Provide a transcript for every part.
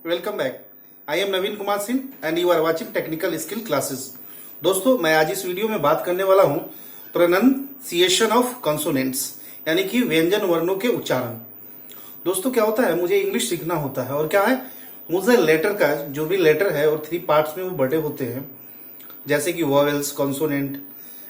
Welcome back. I am Naveen Kumar Singh and you are watching technical skill classes. दोस्तों, मैं आज इस वीडियो में बात करने वाला हूं प्रोनाउंसिएशन ऑफ कंसोनेंट्स, यानी कि व्यंजन वर्णों के उच्चारण। दोस्तों, क्या होता है, मुझे इंग्लिश सीखना होता है और क्या है, मुझे लेटर का जो भी लेटर है और 3 पार्ट्स में वो बटे होते हैं, जैसे कि vowels, consonant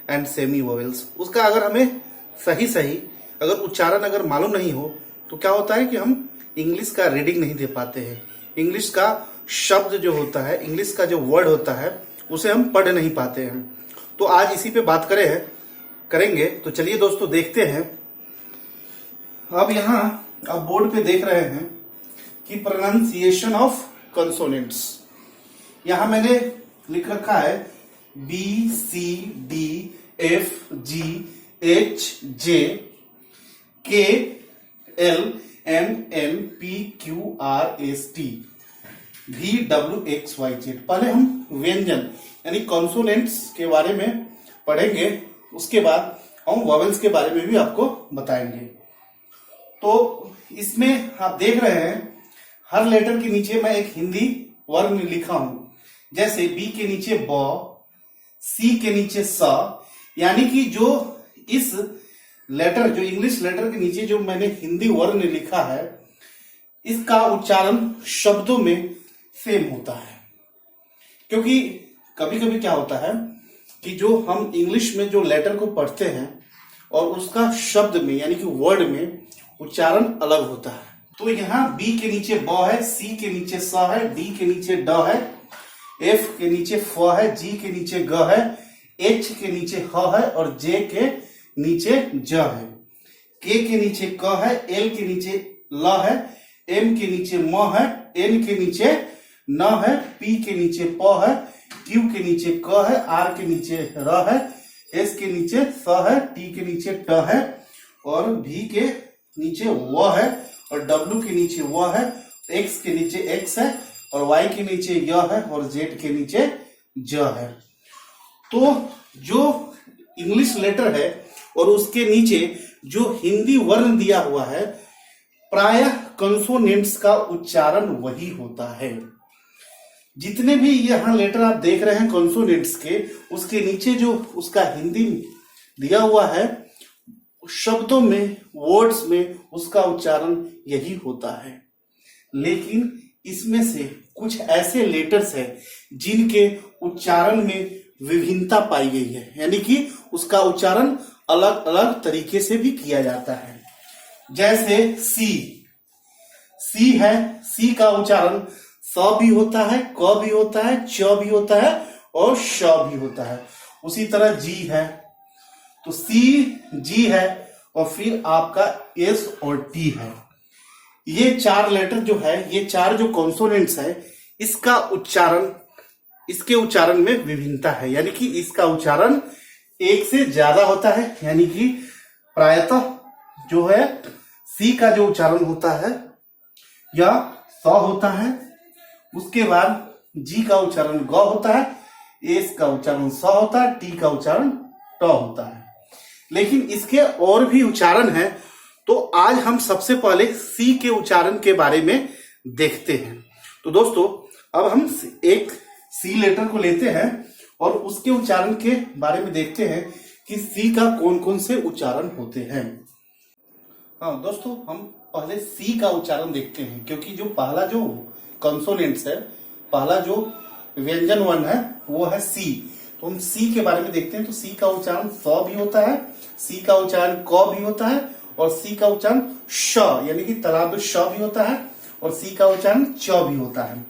and semi vowels. उसका अगर हमें सही अगर उच्चारण अगर मालूम नहीं हो तो क्या होता है कि हम इंग्लिश का रीडिंग नहीं दे पाते हैं। इंग्लिश का शब्द जो होता है, इंग्लिश का जो वर्ड होता है, उसे हम पढ़ नहीं पाते हैं। तो आज इसी पे बात करेंगे। तो चलिए दोस्तों, देखते हैं। अब यहाँ आप बोर्ड पे देख रहे हैं कि प्रोनाउंसिएशन ऑफ कंसोनेंट्स। यहां मैंने लिख रखा है BCDFGHJKLMNPQRST VWXYZ। पहले हम व्यंजन यानी कॉन्सोनेंट्स के बारे में पढ़ेंगे, उसके बाद हम वोवेल्स के बारे में भी आपको बताएंगे। तो इसमें आप देख रहे हैं हर लेटर के नीचे मैं एक हिंदी वर्ण लिखा हूं, जैसे बी के नीचे ब, सी के नीचे स, यानी कि जो इस लेटर, जो इंग्लिश लेटर के नीचे जो मैंने हिंदी वर्ण लिखा है, इसका उच्चारण शब्दों में सेम होता है। क्योंकि कभी कभी क्या होता है कि जो हम इंग्लिश में जो लेटर को पढ़ते हैं और उसका शब्द में यानी कि वर्ड में उच्चारण अलग होता है। तो यहाँ बी के नीचे ब है, सी के नीचे स है, डी के नीचे ड है, एफ के नीचे फ है, जी के नीचे ग है, एच के नीचे ह है और जे के नीचे ज है, के नीचे क है, एल के नीचे ल है, एम के नीचे म है, एन के नीचे न है, पी के नीचे प है, क्यू के नीचे क है, आर के नीचे र है, एस के नीचे स है, टी के नीचे ट है और भी के नीचे व है और डब्ल्यू के नीचे व है, एक्स के नीचे एक्स है और वाई के नीचे य है और जेड के नीचे ज है। तो जो इंग्लिश लेटर है और उसके नीचे जो हिंदी वर्ण दिया हुआ है, प्रायः कंसोनेंट्स का उच्चारण वही होता है। जितने भी यहाँ लेटर आप देख रहे हैं कंसोनेंट्स के, उसके नीचे जो उसका हिंदी दिया हुआ है, शब्दों में, वर्ड्स में उसका उच्चारण यही होता है। लेकिन इसमें से कुछ ऐसे लेटर्स हैं जिनके उच्चारण में विभिन्नता पाई गई है, यानी कि उसका उच्चारण अलग अलग तरीके से भी किया जाता है। जैसे सी है, सी का उच्चारण स भी होता है, क भी होता है, च भी होता है और श भी होता है। उसी तरह जी है, तो सी जी है और फिर आपका एस और टी है। ये 4 लेटर जो है, ये 4 जो कॉन्सोनेंट्स है, इसका उच्चारण, इसके उच्चारण में विभिन्नता है, यानी कि इसका उच्चारण एक से ज्यादा होता है। यानी कि प्रायतः जो है सी का जो उच्चारण होता है या स होता है, उसके बाद जी का उच्चारण ग होता है, एस का उच्चारण स होता है, टी का उच्चारण ट होता है। लेकिन इसके और भी उच्चारण है, तो आज हम सबसे पहले सी के उच्चारण के बारे में देखते हैं। तो दोस्तों, अब हम एक सी लेटर को लेते हैं और उसके उच्चारण के बारे में देखते हैं कि सी का कौन कौन से उच्चारण होते हैं। हाँ दोस्तों, हम पहले सी का उच्चारण देखते हैं, क्योंकि जो पहला जो कंसोनेंट्स है, पहला जो व्यंजन वर्ण है, वो है सी। तो हम सी के बारे में देखते हैं। तो सी का उच्चारण स भी होता है, सी का उच्चारण क भी होता है और सी का उच्चारण श यानी कि तलाब श भी होता है और सी का उच्चारण च भी होता है।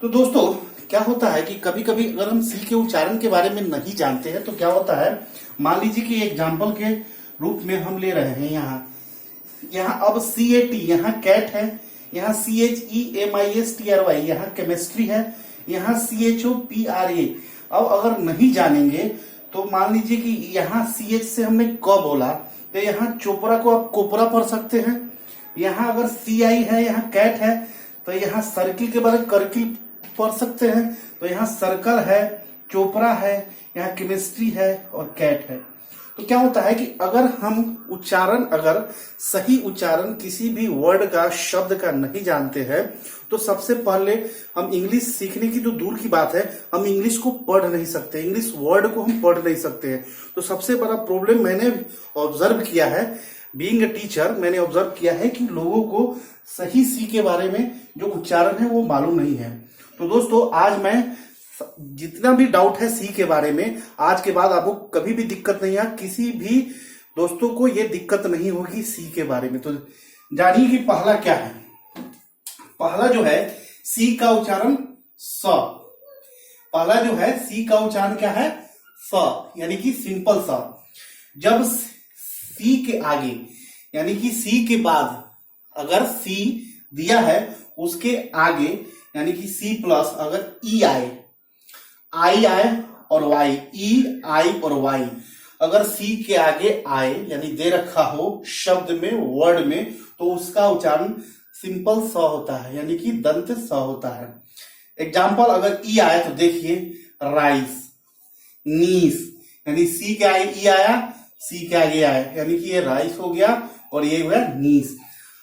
तो दोस्तों, क्या होता है कि कभी कभी अगर हम सी के उच्चारण के बारे में नहीं जानते हैं तो क्या होता है, मान लीजिए कि एग्जाम्पल के रूप में हम ले रहे हैं यहाँ अब CAT, यहाँ कैट है, यहाँ CHEMISTRY, यहाँ केमिस्ट्री है, यहाँ CHOPRA। अब अगर नहीं जानेंगे तो मान लीजिए कि यहाँ CH से हमने क बोला, तो यहाँ चोपड़ा को आप कोपरा पढ़ सकते हैं। यहाँ अगर CI है, यहाँ कैट है, तो यहाँ सर्किल के बारे में करकिल पढ़ सकते हैं। तो यहाँ सर्कल है, चोपड़ा है, यहाँ केमिस्ट्री है और कैट है। तो क्या होता है कि अगर हम उच्चारण, अगर सही उच्चारण किसी भी वर्ड का, शब्द का नहीं जानते हैं, तो सबसे पहले हम इंग्लिश सीखने की तो दूर की बात है, हम इंग्लिश को पढ़ नहीं सकते, इंग्लिश वर्ड को हम पढ़ नहीं सकते हैं। तो सबसे बड़ा प्रॉब्लम मैंने ऑब्जर्व किया है, बीइंग अ टीचर, मैंने ऑब्जर्व किया है कि लोगों को सही सी के बारे में जो उच्चारण है वो मालूम नहीं है। तो दोस्तों आज मैं जितना भी डाउट है सी के बारे में, आज के बाद आपको कभी भी दिक्कत नहीं है, किसी भी दोस्तों को ये दिक्कत नहीं होगी सी के बारे में। तो जानिए कि पहला क्या है। पहला जो है सी का उच्चारण स। पहला जो है सी का उच्चारण क्या है? स, यानी कि सिंपल सा। जब सी के आगे यानी कि सी के बाद अगर सी दिया है, उसके आगे यानी कि सी प्लस अगर ई आए, आई आए और वाई, ई आई और वाई अगर सी के आगे आए यानी दे रखा हो शब्द में, वर्ड में, तो उसका उच्चारण सिंपल स होता है, यानी कि दंत स होता है। एग्जाम्पल, अगर ई आए तो देखिए राइस, नीस, यानी सी के आगे ई आया, सी के आगे आए, यानी कि ये राइस हो गया और ये हुआ नीस।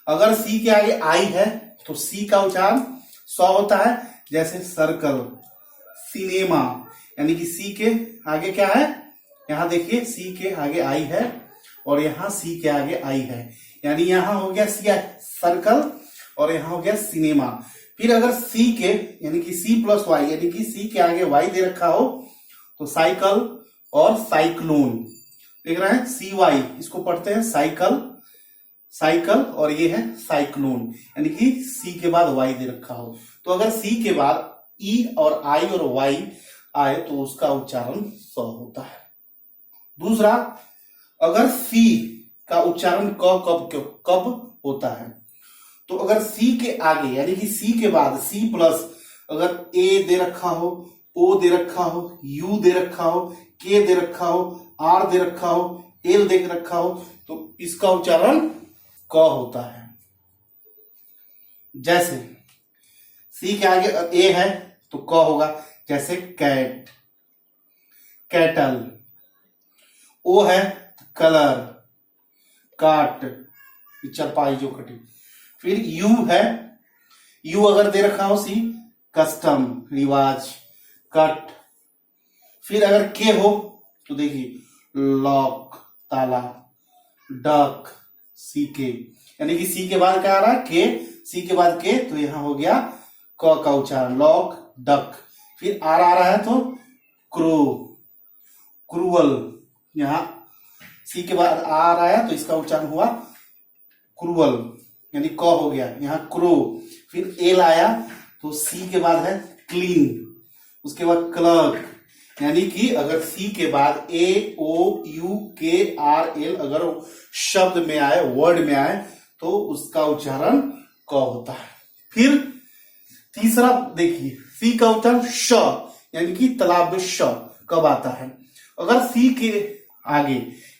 अगर सी के आगे आई है तो सी का उच्चारण स होता है, जैसे सर्कल, सिनेमा, यानी कि सी के आगे क्या है, यहां देखिए सी के आगे आई है और यहां सी के आगे आई है, यानी यहां हो गया सी सर्कल और यहां हो गया सिनेमा। फिर अगर सी के यानी कि सी प्लस वाई यानी कि सी के आगे वाई दे रखा हो तो साइकिल और साइक्लोन, देख रहे हैं सी वाई, इसको पढ़ते हैं साइकिल, साइकिल, और ये है साइक्लोन, यानी कि सी के बाद वाई दे रखा हो। तो अगर सी के बाद ई और आई और वाई आए तो उसका उच्चारण स होता है। दूसरा, अगर सी का उच्चारण कब होता है, तो अगर सी के आगे यानी कि सी के बाद सी प्लस अगर ए दे रखा हो, ओ दे रखा हो, यू दे रखा हो, के दे रखा हो, आर दे रखा हो, एल दे रखा हो, तो इसका उच्चारण क होता है। जैसे सी के आगे ए है तो क होगा, जैसे कैट, कैटल, ओ है कलर, काट, चरपाई जो कटी। फिर यू है, यू अगर दे रखा हो सी, कस्टम, रिवाज, कट। फिर अगर के हो तो देखिए लॉक, ताला, डक, सी के, यानी कि सी के बाद क्या आ रहा है, के, सी के बाद के, तो यहां हो गया क का उच्चारण, लॉक, डक। फिर आर आ रहा है तो क्रो, क्रूअल, यहां सी के बाद आ रहा है तो इसका उच्चारण हुआ क्रूअल, यानी क हो गया, यहाँ क्रो। फिर एल आया तो सी के बाद है क्लीन, उसके बाद क्लर्क, यानी कि अगर सी के बाद ए ओ यू के आर एल अगर शब्द में आए, वर्ड में आए, तो उसका उच्चारण क होता है। फिर तीसरा देखिए सी का उच्चारण श, यानी कि तालाब में श कब आता है, अगर सी के आगे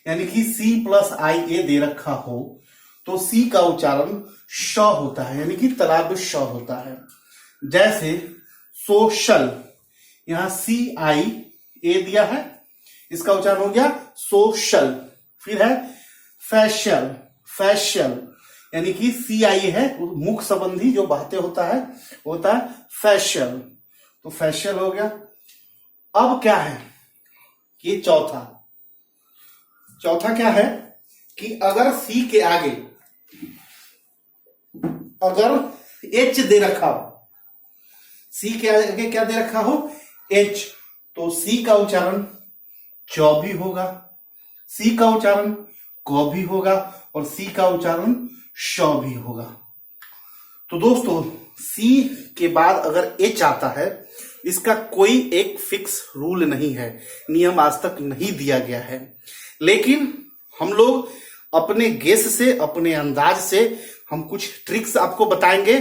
यानी कि सी प्लस आई ए दे रखा हो तो सी का उच्चारण श होता है, यानी कि तालाब में श होता है। जैसे सोशल, यहां सी आई ए दिया है, इसका उच्चारण हो गया सोशल। फिर है फैशल, फैशल, यानी कि सी आई है, मुख संबंधी जो बातें होता है फैशल, तो फैशल हो गया। अब क्या है, ये चौथा क्या है कि अगर सी के आगे अगर एच दे रखा हो, सी के आगे क्या दे रखा हो, एच, तो सी का उच्चारण च भी होगा, सी का उच्चारण क भी होगा और सी का उच्चारण श भी होगा। तो दोस्तों सी के बाद अगर एच आता है, इसका कोई एक फिक्स रूल नहीं है, नियम आज तक नहीं दिया गया है, लेकिन हम लोग अपने गेस से, अपने अंदाज से हम कुछ ट्रिक्स आपको बताएंगे।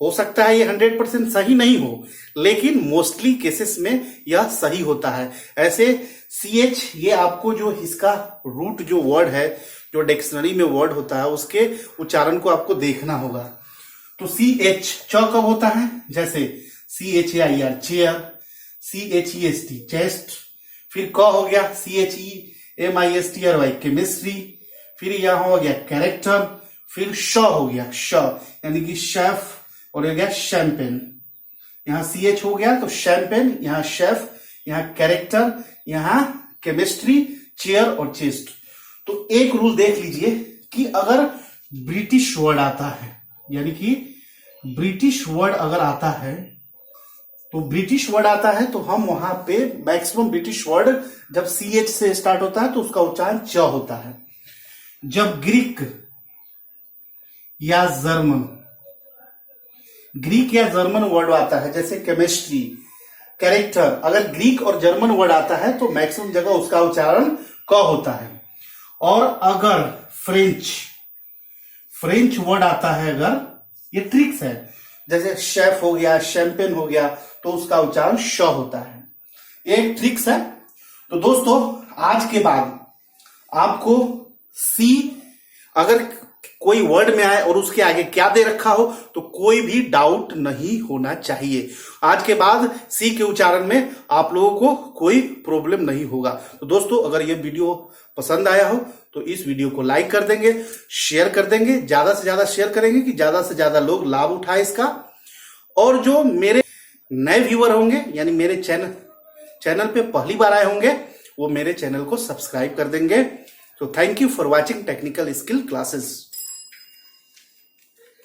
हो सकता है ये 100% सही नहीं हो, लेकिन मोस्टली केसेस में यह सही होता है। ऐसे CH, ये आपको जो इसका रूट जो वर्ड है, जो डिक्शनरी में वर्ड होता है, उसके उच्चारण को आपको देखना होगा। तो CH च कब होता है, जैसे CHAIR चेयर, CHEST चेस्ट। फिर क हो गया CHEST MISTRY केमिस्ट्री, फिर यहां हो गया कैरेक्टर, फिर श हो गया श यानी कि शेफ, और हो गया शैंपेन। यहां CH हो गया तो शैंपेन, यहां शेफ, यहां कैरेक्टर, यहां केमिस्ट्री, चेयर और चेस्ट। तो एक रूल देख लीजिए कि अगर ब्रिटिश वर्ड आता है, यानी कि ब्रिटिश वर्ड अगर आता है, तो ब्रिटिश वर्ड आता है तो हम वहां पे मैक्सिमम ब्रिटिश वर्ड जब CH से स्टार्ट होता है तो उसका उच्चारण च होता है। जब ग्रीक या जर्मन वर्ड आता है, जैसे केमिस्ट्री, कैरेक्टर, अगर ग्रीक और जर्मन वर्ड आता है तो मैक्सिमम जगह उसका उच्चारण क होता है। और अगर फ्रेंच वर्ड आता है, अगर ये ट्रिक्स है, जैसे शेफ हो गया, शैंपेन हो गया, तो उसका उच्चारण श होता है। ये एक ट्रिक्स है। तो दोस्तों आज के बाद आपको सी अगर कोई वर्ड में आए और उसके आगे क्या दे रखा हो तो कोई भी डाउट नहीं होना चाहिए। आज के बाद सी के उच्चारण में आप लोगों को कोई प्रॉब्लम नहीं होगा। तो दोस्तों अगर ये वीडियो पसंद आया हो तो इस वीडियो को लाइक कर देंगे, शेयर कर देंगे, ज्यादा से ज्यादा शेयर करेंगे कि ज्यादा से ज्यादा लोग लाभ उठाए इसका। और जो मेरे नए व्यूअर होंगे, यानी मेरे चैनल पे पहली बार आए होंगे, वो मेरे चैनल को सब्सक्राइब कर देंगे। तो thank you for watching technical skill classes.